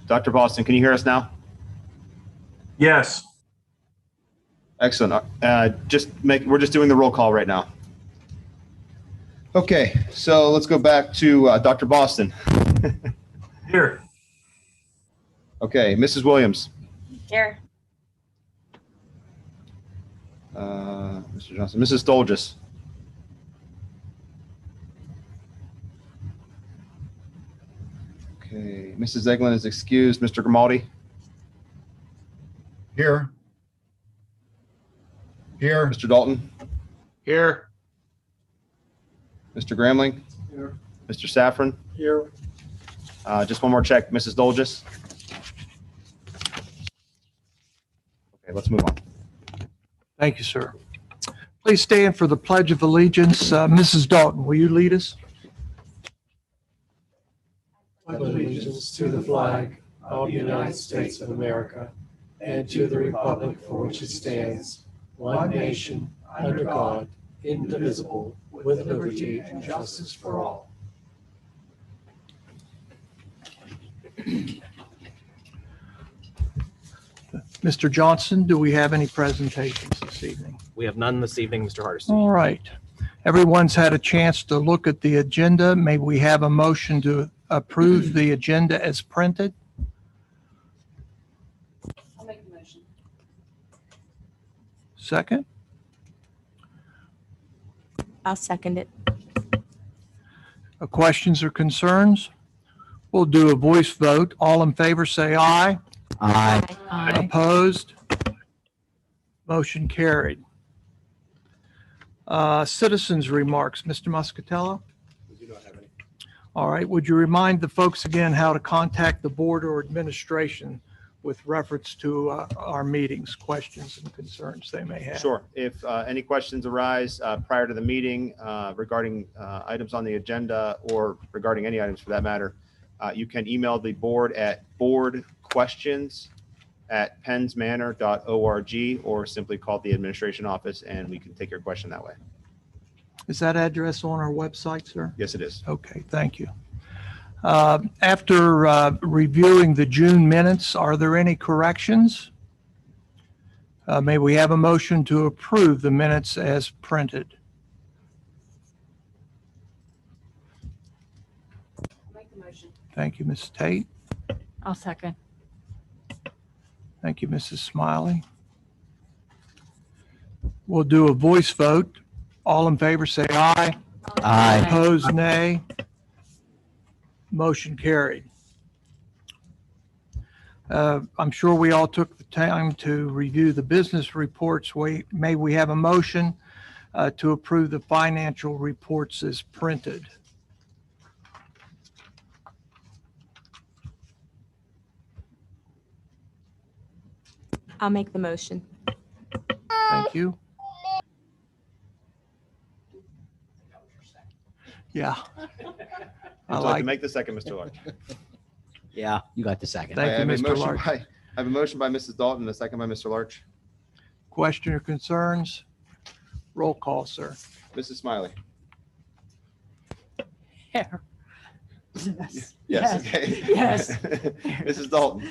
Dr. Boston, can you hear us now? Yes. Excellent. We're just doing the roll call right now. Okay, so let's go back to Dr. Boston. Here. Okay, Mrs. Williams. Here. Mr. Johnson. Mrs. Stolges. Okay, Mrs. Eglin is excused. Mr. Grimaldi. Here. Here. Mr. Dalton. Here. Mr. Gramling. Here. Mr. Safran. Here. Just one more check. Mrs. Dolges. Okay, let's move on. Thank you, sir. Please stand for the Pledge of Allegiance. Mrs. Dalton, will you lead us? Pledge allegiance to the flag of the United States of America and to the republic for which it stands, one nation, under God, indivisible, with liberty and justice for all. Mr. Johnson, do we have any presentations this evening? We have none this evening, Mr. Hardesty. All right. Everyone's had a chance to look at the agenda. May we have a motion to approve the agenda as printed? I'll make the motion. Second? I'll second it. Questions or concerns? We'll do a voice vote. All in favor, say aye. Aye. Aye. Opposed? Motion carried. Citizens' remarks. Mr. Muscatello? We do not have any. All right. Would you remind the folks again how to contact the board or administration with reference to our meetings, questions and concerns they may have? Sure. If any questions arise prior to the meeting regarding items on the agenda or regarding any items for that matter, you can email the board at boardquestions@pennsmanor.org or simply call the administration office and we can take your question that way. Is that address on our website, sir? Yes, it is. Okay, thank you. After reviewing the June minutes, are there any corrections? May we have a motion to approve the minutes as printed? Make the motion. Thank you, Ms. Tate. I'll second. Thank you, Mrs. Smiley. We'll do a voice vote. All in favor, say aye. Aye. Opposed, nay. Motion carried. I'm sure we all took the time to review the business reports. May we have a motion to approve the financial reports as printed? I'll make the motion. Thank you. Yeah. Would I you like like, to make the second, Mr. Larch? Yeah, you got the second. Thank you, Mr. Larch. I have a motion by Mrs. Dalton and a second by Mr. Larch. question or concerns? Roll call, sir. Mrs. Smiley. Here. Yes. Okay. Yes. Mrs. Dalton.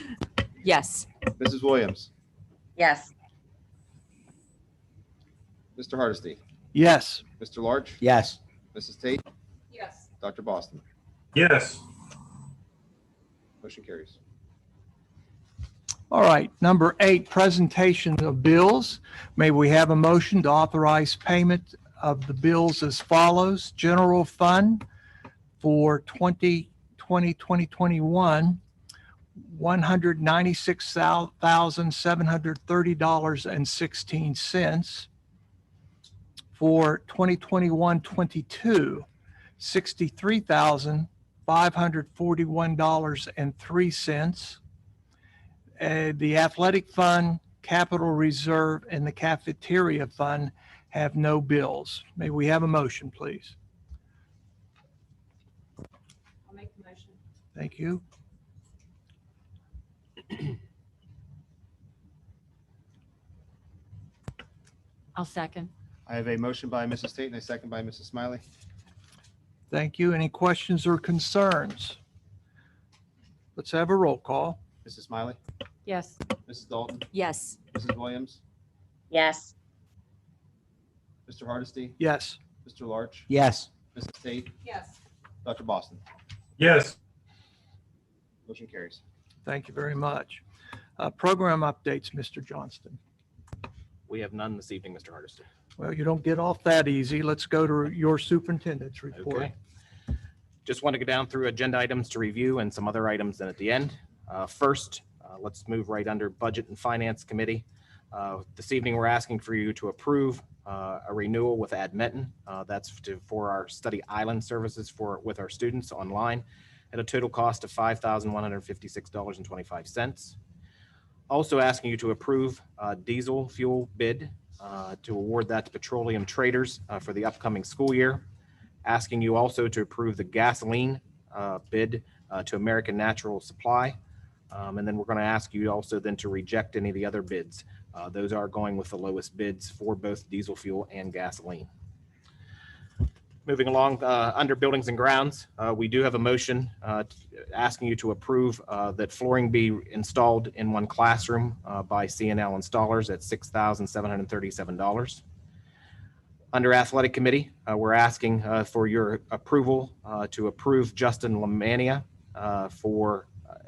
Yes. Mrs. Williams. Yes. Mr. Hardesty. Yes. Mr. Larch. Yes. Mrs. Tate. Yes. Dr. Boston. Yes. Motion carries. All right. Number 8, presentation of bills. May we have a motion to authorize payment of the bills as follows. General fund for 2020-2021, $196,730.16. For 2021-22, $63,541.03. The athletic fund, capital reserve, and the cafeteria fund have no bills. May we have a motion, please? I'll make the motion. Thank you. I'll second. I have a motion by Mrs. Tate and a second by Mrs. Smiley. Thank you. Any questions or concerns? Let's have a roll call. Mrs. Smiley, Yes. Mrs. Dalton, Yes. Mrs. Williams, Yes. Mr. Hardesty, Yes. Mr. Larch, Yes. Mrs. Tate, Yes. Dr. Boston. Yes. Motion carries. Thank you very much. Program updates, Mr. Johnston. We have none this evening, Mr. Hardesty. Well, you don't get off that easy. Let's go to your superintendent's report. Okay. Just want to go down through agenda items to review and some other items then at the end. First, let's move right under Budget and Finance Committee. This evening, we're asking for you to approve a renewal with Admeton. That's for our study island services with our students online at a total cost of $5,156.25. Also asking you to approve diesel fuel bid to award that to petroleum traders for the upcoming school year. Asking you also to approve the gasoline bid to American Natural Supply. And then we're going to ask you also then to reject any of the other bids. Those are going with the lowest bids for both diesel fuel and gasoline. Moving along, under Buildings and Grounds, we do have a motion asking you to approve that flooring be installed in one classroom by CNL installers at $6,737. Under Athletic Committee, we're asking for your approval to approve Justin Lamania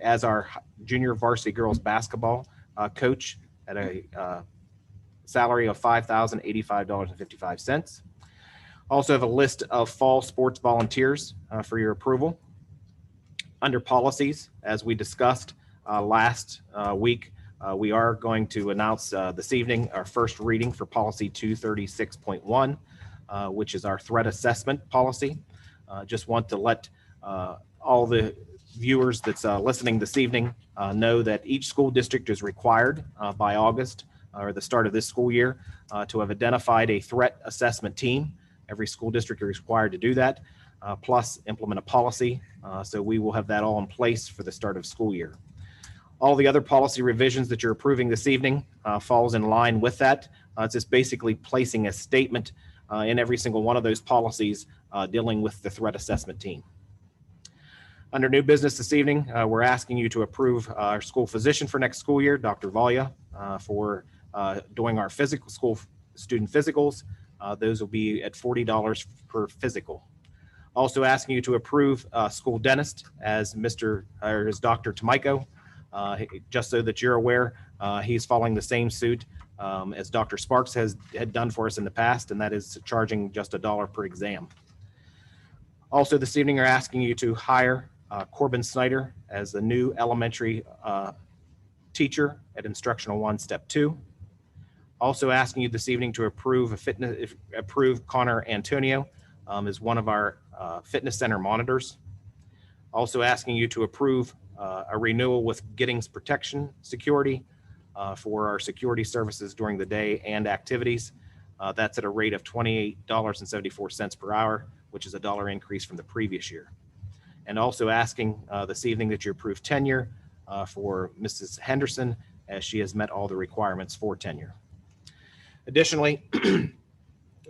as our junior varsity girls basketball coach at a salary of $5,085.55. Also have a list of fall sports volunteers for your approval. Under policies, as we discussed last week, we are going to announce this evening our first reading for policy 236.1, which is our threat assessment policy. Just want to let all the viewers that's listening this evening know that each school district is required by August or the start of this school year to have identified a threat assessment team. Every school district is required to do that, plus implement a policy. So we will have that all in place for the start of school year. All the other policy revisions that you're approving this evening falls in line with that. It's just basically placing a statement in every single one of those policies dealing with the threat assessment team. Under new business this evening, we're asking you to approve our school physician for next school year, Dr. Valia, for doing our physical school student physicals. Those will be at $40 per physical. Also asking you to approve school dentist as Dr. Tomiko. Just so that you're aware, he's following the same suit as Dr. Sparks had done for us in the past, and that is charging just $1 per exam. Also this evening, we're asking you to hire Corbin Snyder as the new elementary teacher at Instructional 1, Step 2. Also asking you this evening to approve Connor Antonio as one of our fitness center monitors. Also asking you to approve a renewal with Giddings Protection Security for our security services during the day and activities. That's at a rate of $28.74 per hour, which is $1 increase from the previous year. And also asking this evening that you approve tenure for Mrs. Henderson, as she has met all the requirements for tenure. Additionally,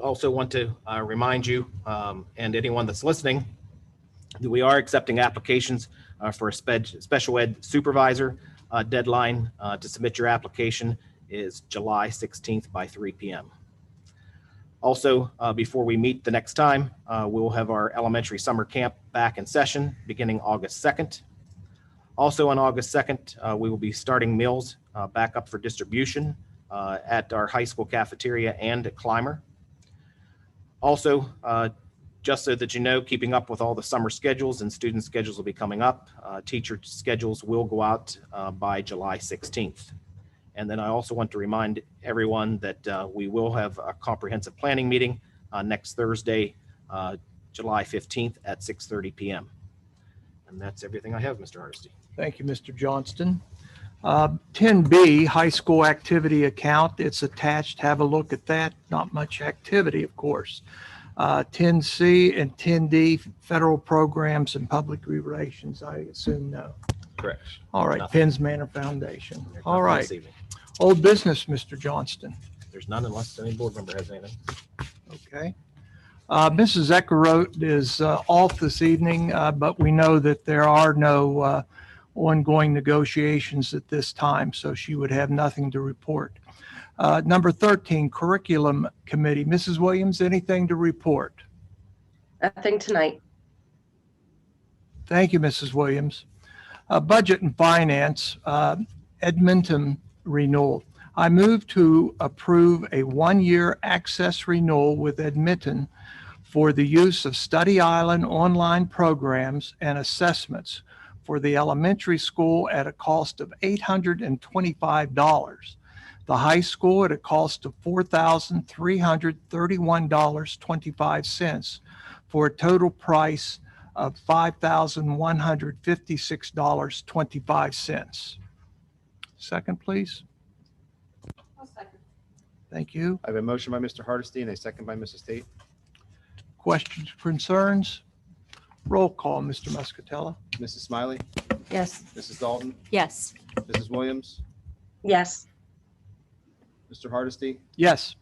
also want to remind you and anyone that's listening that we are accepting applications for a special ed supervisor. Deadline to submit your application is July 16th by 3 p.m. Also, before we meet the next time, we'll have our elementary summer camp back in session beginning August 2nd. Also on August 2nd, we will be starting meals back up for distribution at our high school cafeteria and at Clymer. Also, just so that you know, keeping up with all the summer schedules and student schedules will be coming up. Teacher schedules will go out by July 16th. And then I also want to remind everyone that we will have a comprehensive planning meeting next Thursday, July 15th at 6:30 p.m. And that's everything I have, Mr. Hardesty. Thank you, Mr. Johnston. 10B, high school activity account. It's attached. Have a look at that. Not much activity, of course. 10C and 10D, federal programs and public relations, I assume no. Correct. All right, Nothing. Penns Manor Foundation. There's All nothing right, this evening. old business, Mr. Johnston. There's none unless any board member has anything. Okay. Mrs. Eckerroth is off this evening, but we know that there are no ongoing negotiations at this time, so she would have nothing to report. Number 13, Curriculum Committee. Mrs. Williams, anything to report? Nothing tonight. Thank you, Mrs. Williams. Budget and Finance, Edmonton renewal. I move to approve a one-year access renewal with Edmonton for the use of Study Island online programs and assessments for the elementary school at a cost of $825. The high school at a cost of $4,331.25 for a total price of $5,156.25. Second, please. Thank you. I have a motion by Mr. Hardesty and a second by Mrs. Tate. Questions, concerns? Roll call, Mr. Muscatella. Mrs. Smiley, Yes. Mrs. Dalton, Yes. Mrs. Williams, Yes. Mr. Hardesty, Yes.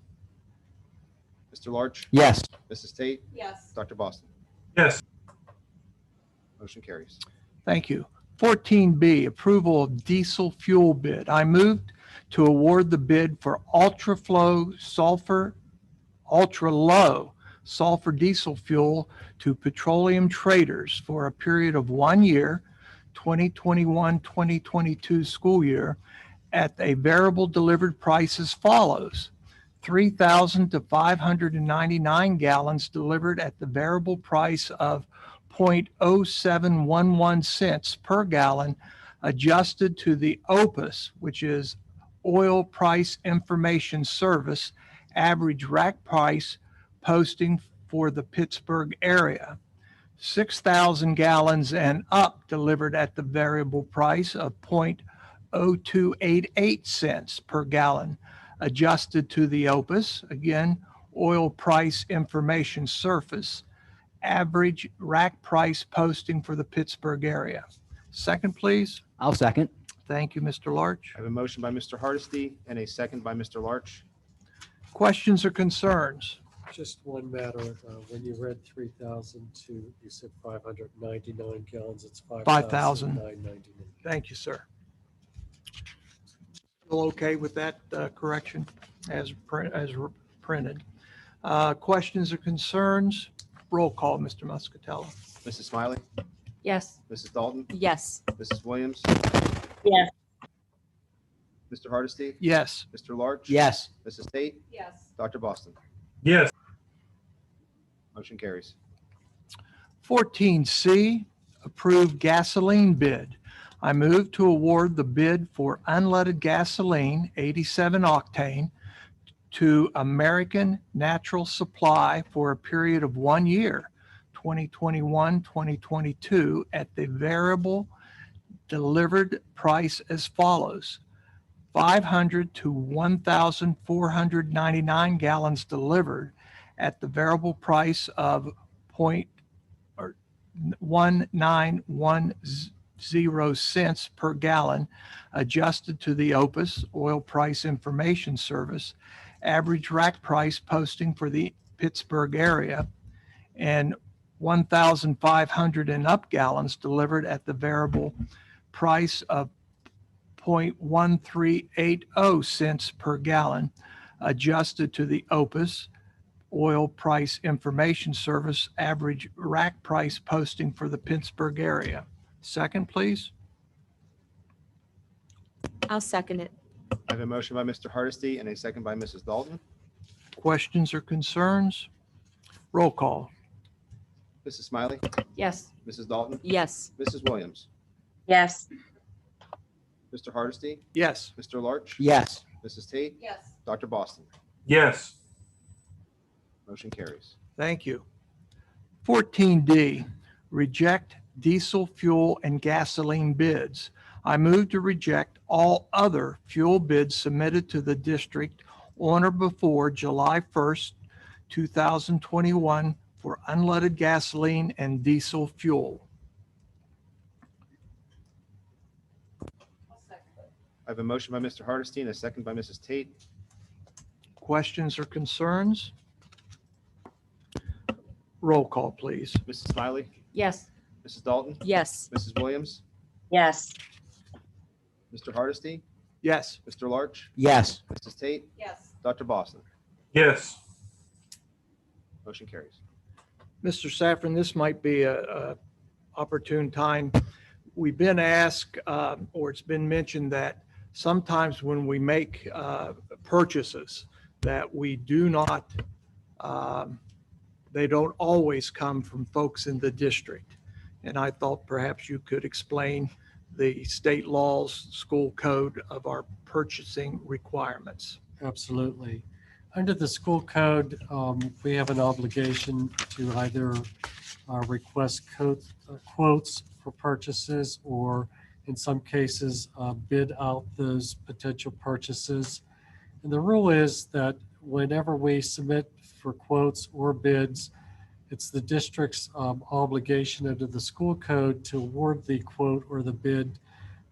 Mr. Larch, Yes. Mrs. Tate, Yes. Dr. Boston. Yes. Motion carries. Thank you. 14B, approval of diesel fuel bid. I moved to award the bid for ultra-low sulfur diesel fuel to Petroleum Traders for a period of 1 year, 2021-2022 school year, at a variable delivered price as follows: 3,000 to 599 gallons delivered at the variable price of 0.0711 cents per gallon, adjusted to the OPIS, which is Oil Price Information Service, average rack price posting for the Pittsburgh area. 6,000 gallons and up delivered at the variable price of 0.0288 cents per gallon, adjusted to the OPIS, again, Oil Price Information Service, average rack price posting for the Pittsburgh area. Second, please. I'll second. Thank you, Mr. Larch. I have a motion by Mr. Hardesty and a second by Mr. Larch. Questions or concerns? Just one matter, when you read 3,000 to, you said 599 gallons, it's 5,999. Thank you, sir. Still okay with that correction as printed? Questions or concerns? Roll call, Mr. Muscatella. Mrs. Smiley, Yes. Mrs. Dalton, Yes. Mrs. Williams, Yes. Mr. Hardesty, Yes. Mr. Larch. Yes. Mrs. Tate, Yes. Dr. Boston. Yes. Motion carries. 14C, approved gasoline bid. I move to award the bid for unleaded gasoline, 87 octane, to American Natural Supply for a period of 1 year, 2021-2022, at the variable delivered price as follows: 500 to 1,499 gallons delivered at the variable price of 0.1910 cents per gallon, adjusted to the OPIS, Oil Price Information Service, average rack price posting for the Pittsburgh area, and 1,500 and up gallons delivered at the variable price of 0.1380 cents per gallon, adjusted to the OPIS, Oil Price Information Service, average rack price posting for the Pittsburgh area. Second, please. I'll second it. I have a motion by Mr. Hardesty and a second by Mrs. Dalton. Questions or concerns? Roll call. Mrs. Smiley, Yes. Mrs. Dalton, Yes. Mrs. Williams, Yes. Mr. Hardesty, Yes. Mr. Larch. Yes. Mrs. Tate, Yes. Dr. Boston. Yes. Motion carries. Thank you. 14D, reject diesel fuel and gasoline bids. I move to reject all other fuel bids submitted to the district on or before July 1st, 2021 for unleaded gasoline and diesel fuel. I have a motion by Mr. Hardesty and a second by Mrs. Tate. Questions or concerns? Roll call, please. Mrs. Smiley, Yes. Mrs. Dalton, Yes. Mrs. Williams, Yes. Mr. Hardesty, Yes. Mr. Larch, Yes. Mrs. Tate, Yes. Dr. Boston. Yes. Motion carries. Mr. Saffron, this might be a opportune time. We've been asked, or it's been mentioned that sometimes when we make purchases, that we do not, they don't always come from folks in the district. And I thought perhaps you could explain the state laws, school code of our purchasing requirements. Absolutely. Under the school code, we have an obligation to either request quotes for purchases, or in some cases, bid out those potential purchases. And the rule is that whenever we submit for quotes or bids, it's the district's obligation under the school code to award the quote or the bid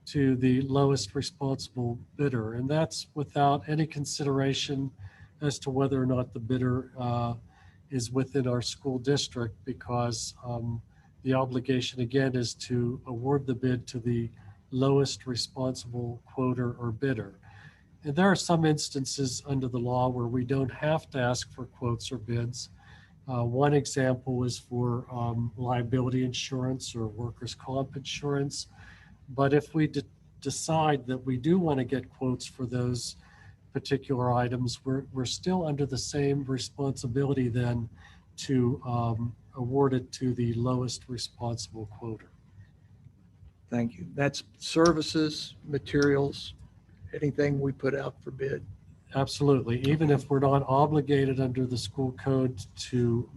to the lowest responsible bidder. And that's without any consideration as to whether or not the bidder is within our school district, because the obligation again is to award the bid to the lowest responsible quoter or bidder. And there are some instances under the law where we don't have to ask for quotes or bids. One example is for liability insurance or workers' comp insurance. But if we decide that we do want to get quotes for those particular items, we're still under the same responsibility then to award it to the lowest responsible quoter. Thank you. That's services, materials, anything we put out for bid. Absolutely. Even if we're not obligated under the school code to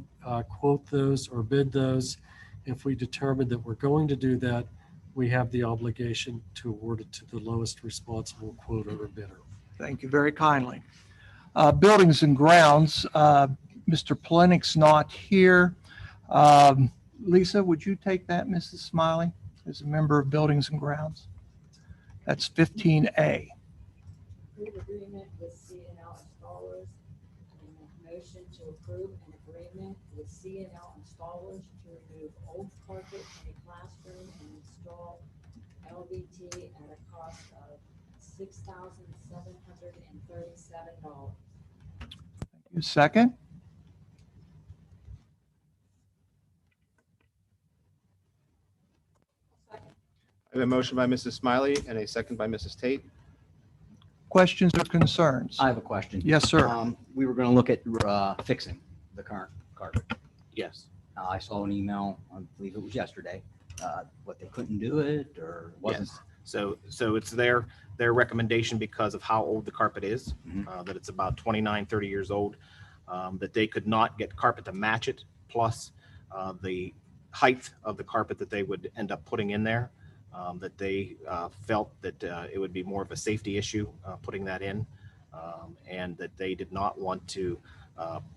quote those or bid those, if we determine that we're going to do that, we have the obligation to award it to the lowest responsible quoter or bidder. Thank you very kindly. Buildings and grounds, Mr. Plenick's not here. Lisa, would you take that, Mrs. Smiley, as a member of Buildings and Grounds? That's 15A. Approve agreement with C&L installers, and a motion to approve an agreement with C&L installers to remove old carpet in a classroom and install LVT at a cost of $6,737. You second? I have a motion by Mrs. Smiley and a second by Mrs. Tate. Questions or concerns? I have a question. Yes, sir. We were going to look at fixing the current carpet. Yes. I saw an email, I believe it was yesterday, what they couldn't do it or it wasn't. Yes. So it's their recommendation because of how old the carpet is, Mhm. that it's about 29, 30 years old, that they could not get carpet to match it, plus the height of the carpet that they would end up putting in there, that they felt that it would be more of a safety issue putting that in, and that they did not want to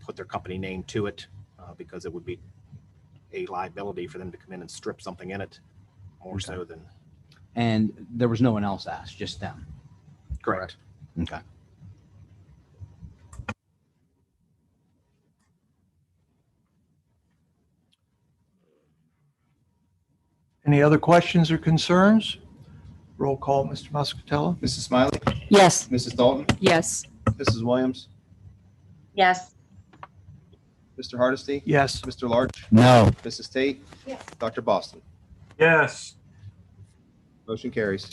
put their company name to it because it would be a liability for them to come in and strip something in it, more so than. And there was no one else asked, just them. Correct. Okay. Any other questions or concerns? Roll call, Mr. Muscatello. Mrs. Smiley, Yes. Mrs. Dalton, Yes. Mrs. Williams, Yes. Mr. Hardesty, Yes. Mr. Larch, No. Mrs. Tate, Yes. Dr. Boston. Yes. Motion carries.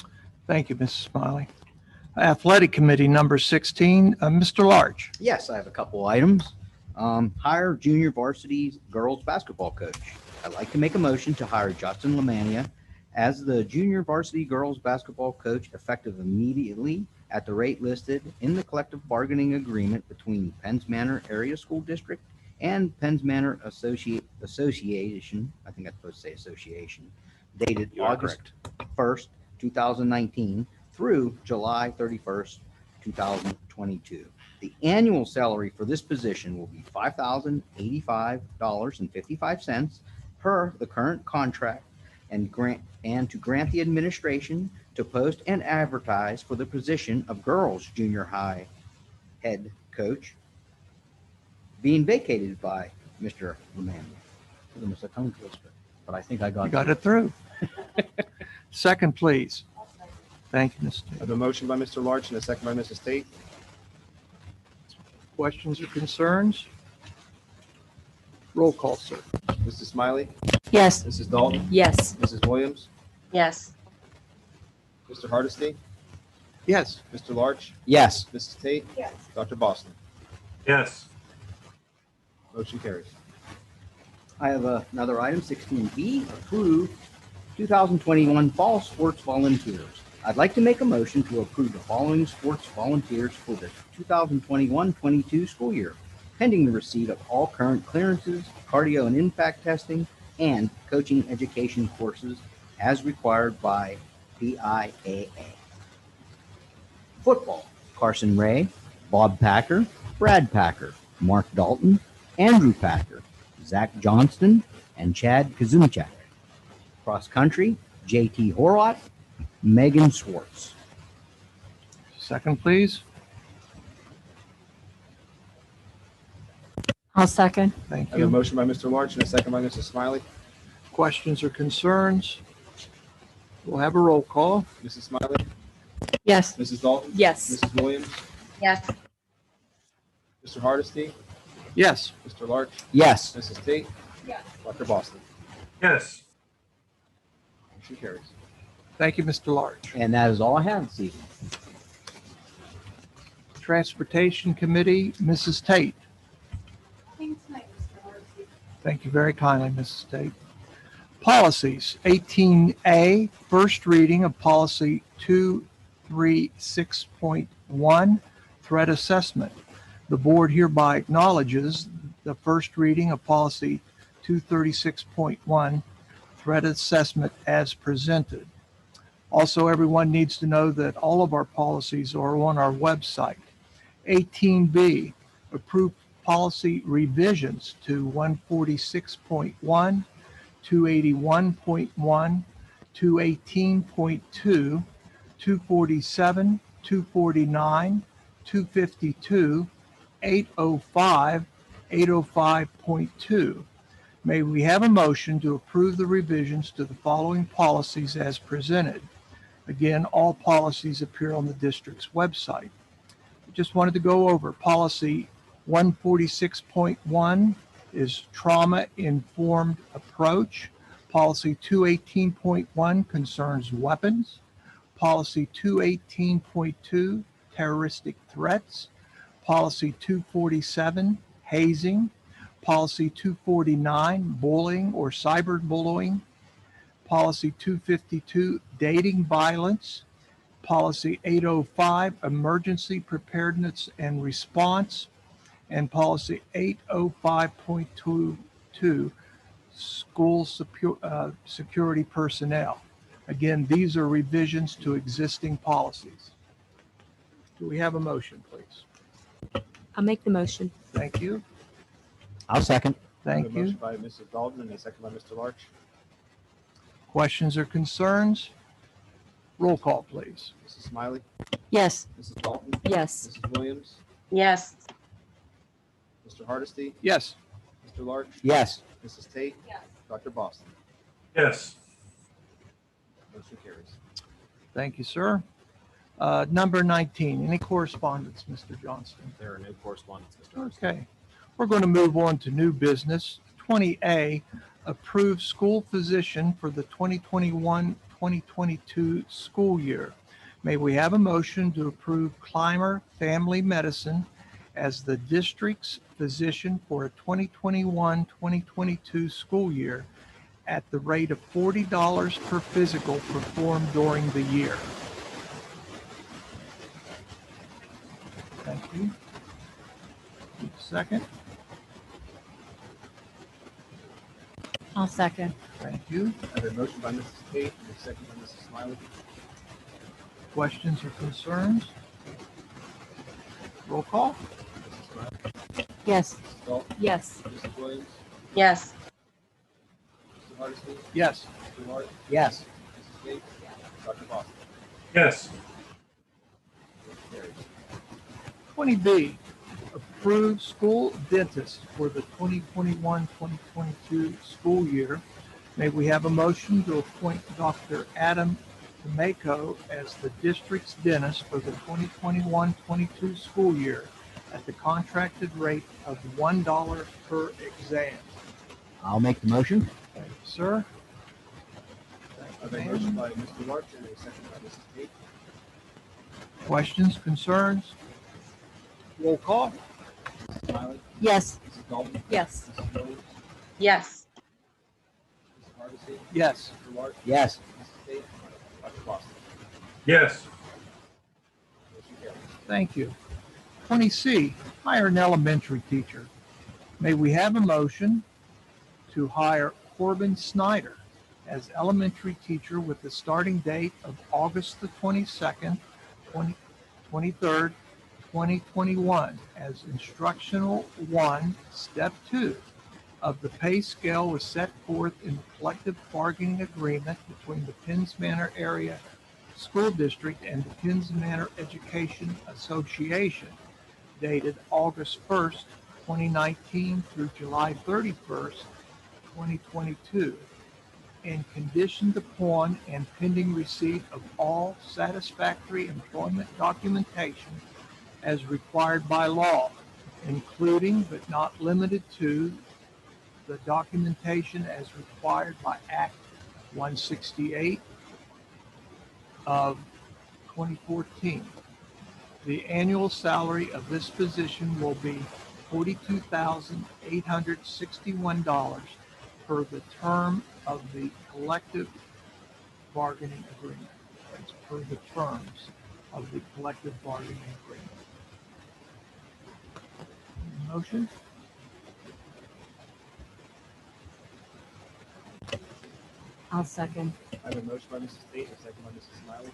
Thank you, Mrs. Smiley. Athletic Committee, number 16, Mr. Larch. Yes, I have a couple items. Hire junior varsity girls basketball coach. I'd like to make a motion to hire Justin Lamania as the junior varsity girls basketball coach effective immediately at the rate listed in the collective bargaining agreement between Penns Manor Area School District and Penns Manor Association, I think that's supposed to say association, dated You are August 1st, 2019 through July 31st, 2022. The annual salary for this position will be $5,085.55 per the current contract, and to grant the administration to post and advertise for the position of girls junior high head coach being vacated by Mr. Lamania. Almost a tongue twister, but I think I You got got it through. Second, please. Thank you, Ms. I have Tate. a motion by Mr. Larch and a second by Mrs. Tate. Questions or concerns? Roll call, sir. Mrs. Smiley, Yes. Mrs. Dalton, Yes. Mrs. Williams, Yes. Mr. Hardesty, Yes. Mr. Larch, Yes. Mrs. Tate, Yes. Dr. Boston. yes, Motion carries. I have another item, 16B, approve 2021 Fall Sports Volunteers. I'd like to make a motion to approve the following sports volunteers for the 2021-22 school year, pending the receipt of all current clearances, cardio and impact testing, and coaching education courses as required by PIAA. Football, Carson Ray, Bob Packer, Brad Packer, Mark Dalton, Andrew Packer, Zach Johnston, and Chad Kazumchak. Cross country, JT Horvat, Megan Swartz. Second, please. I'll second. Thank I have a you. motion by Mr. Larch and a second by Mrs. Smiley. Questions or concerns? We'll have a roll call. Mrs. Smiley, Yes. Mrs. Dalton, Yes. Mrs. Williams, Yes. Mr. Hardesty, Yes. Mr. Larch, Yes. Mrs. Tate, Yes. Dr. Boston. yes. Motion carries. Thank you, Mr. Larch. And that is all I have this evening. Transportation Committee, Mrs. Tate. Thank you very kindly, Mrs. Tate. Policies, 18A, first reading of policy 236.1, threat assessment. The board hereby acknowledges the first reading of policy 236.1, threat assessment as presented. Also, everyone needs to know that all of our policies are on our website. 18B, approve policy revisions to 146.1, 281.1, 218.2, 247, 249, 252, 805, 805.2. May we have a motion to approve the revisions to the following policies as presented? Again, all policies appear on the district's website. Just wanted to go over policy 146.1 is trauma-informed approach. Policy 218.1 concerns weapons. Policy 218.2, terroristic threats. Policy 247, hazing. Policy 249, bullying or cyberbullying. Policy 252, dating violence. Policy 805, emergency preparedness and response. And policy 805.22, school security personnel. Again, these are revisions to existing policies. Do we have a motion, please? I'll make the motion. Thank you. I'll second. I have Thank a you. motion by Mrs. Dalton and a second by Mr. Larch. Questions or concerns? Roll call, please. Mrs. Smiley, Yes. Mrs. Dalton, Yes. Mrs. Williams, Yes. Mr. Hardesty, Yes. Mr. Larch, Yes. Mrs. Tate, Yes. Dr. Boston. Yes, Motion carries. Thank you, sir. Number 19, any correspondence, Mr. Johnston? There are no correspondence, Mr. Hurst. Okay. We're going to move on to new business. 20A, approved school physician for the 2021-2022 school year. May we have a motion to approve Clymer Family Medicine as the district's physician for a 2021-2022 school year at the rate of $40 per physical performed during the year. Thank you. Need a second. I'll second. Thank you. I have a motion by Mrs. Tate and a second by Mrs. Smiley. Questions or concerns? Roll call? Mrs. Smiley, Yes. Mrs. Dalton, Yes. Mrs. Williams, Yes. Mr. Hardesty, Yes. Mr. Larch, Yes. Mrs. Tate, Dr. Boston. yes, Motion carries. 20B, approved school dentist for the 2021-2022 school year. May we have a motion to appoint Dr. Adam Tomeko as the district's dentist for the 2021-22 school year at the contracted rate of $1 per exam? I'll make the motion. Thank you, sir. I have a motion by Mr. Larch and a second by Mrs. Tate. Questions, concerns? Roll call. Mrs. Smiley. Yes. Mrs. Dalton. Yes. Mrs. Williams. Yes. Mr. Hardesty. Yes. Mr. Larch. Yes. Mrs. Tate. Dr. Boston. yes, Motion carries. Thank you. 20C, hire an elementary teacher. May we have a motion to hire Corbin Snyder as elementary teacher with the starting date of August the 22nd, 23rd, 2021 as instructional 1, step 2 of the pay scale was set forth in the collective bargaining agreement between the Penns Manor Area School District and the Penns Manor Education Association dated August 1st, 2019 through July 31st, 2022, and conditioned upon and pending receipt of all satisfactory employment documentation as required by law, including but not limited to the documentation as required by Act 168 of 2014. The annual salary of this position will be $42,861 per the term of the collective bargaining agreement. That's per the terms of the collective bargaining agreement. Motion? I'll second. I have a motion by Mrs. Tate and a second by Mrs. Smiley.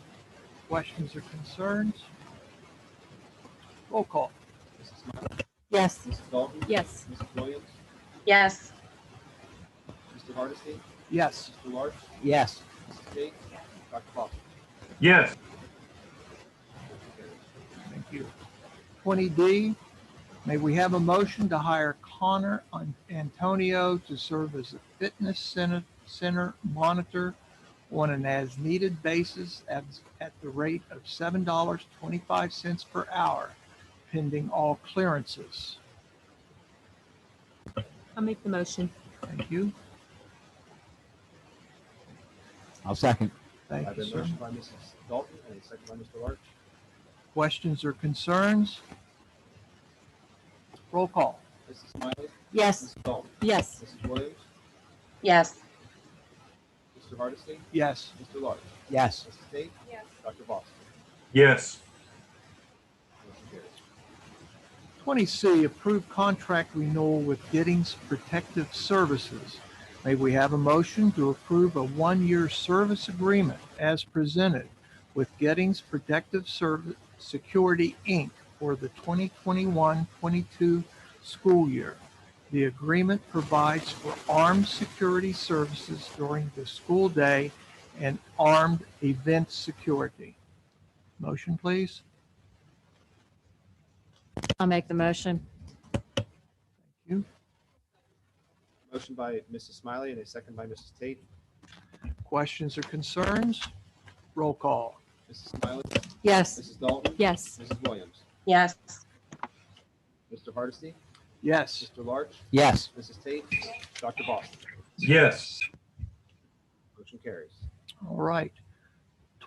Questions or concerns? Roll call. Mrs. Smiley. Yes. Mrs. Dalton. Yes. Mrs. Williams. Yes. Mr. Hardesty. Yes. Mr. Larch. Yes. Mrs. Tate. Dr. Boston. yes, Motion carries. Thank you. 20D, may we have a motion to hire Connor Antonio to serve as a fitness center monitor on an as-needed basis at the rate of $7.25 per hour, pending all clearances. I'll make the motion. Thank you. I'll second. I Thank have you, a sir. motion by Mrs. Dalton and a second by Mr. Larch. Questions or concerns? Roll call. Mrs. Smiley. Yes. Mrs. Dalton. Yes. Mrs. Williams. Yes. Mr. Hardesty. Yes. Mr. Larch. Yes. Mrs. Tate. Yes. Dr. Boston. yes, Motion carries. 20C, approved contract renewal with Giddings Protective Services. May we have a motion to approve a one-year service agreement as presented with Giddings Protective Security, Inc. for the 2021-22 school year. The agreement provides for armed security services during the school day and armed event security. Motion, please. I'll make the motion. Thank you. Motion by Mrs. Smiley and a second by Mrs. Tate. Questions or concerns? Roll call. Mrs. Smiley. Yes. Mrs. Dalton. Yes. Mrs. Williams. Yes. Mr. Hardesty. Yes. Mr. Larch. Yes. Mrs. Tate. Dr. Boston. yes, Motion carries. All right.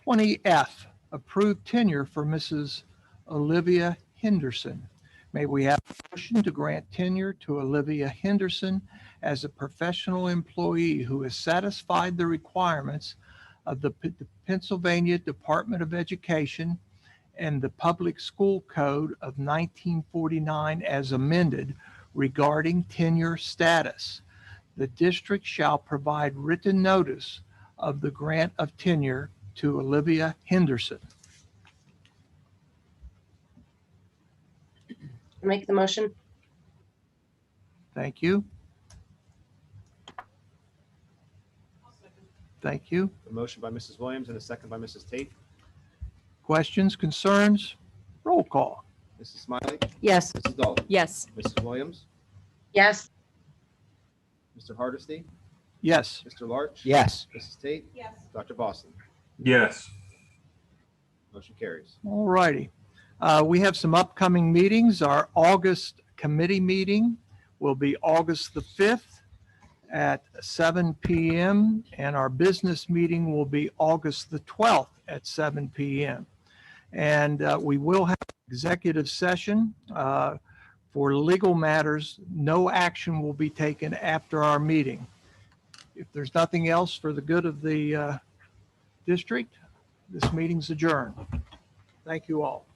20F, approved tenure for Mrs. Olivia Henderson. May we have a motion to grant tenure to Olivia Henderson as a professional employee who has satisfied the requirements of the Pennsylvania Department of Education and the Public School Code of 1949 as amended regarding tenure status. The district shall provide written notice of the grant of tenure to Olivia Henderson. Make the motion. Thank you. Thank you. A motion by Mrs. Williams and a second by Mrs. Tate. Questions, concerns? Roll call. Mrs. Smiley. Yes. Mrs. Dalton. Yes. Mrs. Williams. Yes. Mr. Hardesty. Yes. Mr. Larch? Yes. Mrs. Tate? Yes. Dr. Boston? Yes. Motion carries. All righty. We have some upcoming meetings. Our August committee meeting will be August the 5th at 7 PM, and our business meeting will be August the 12th at 7 PM. And we will have executive session for legal matters. No action will be taken after our meeting. If there's nothing else for the good of the district, this meeting's adjourned. Thank you all.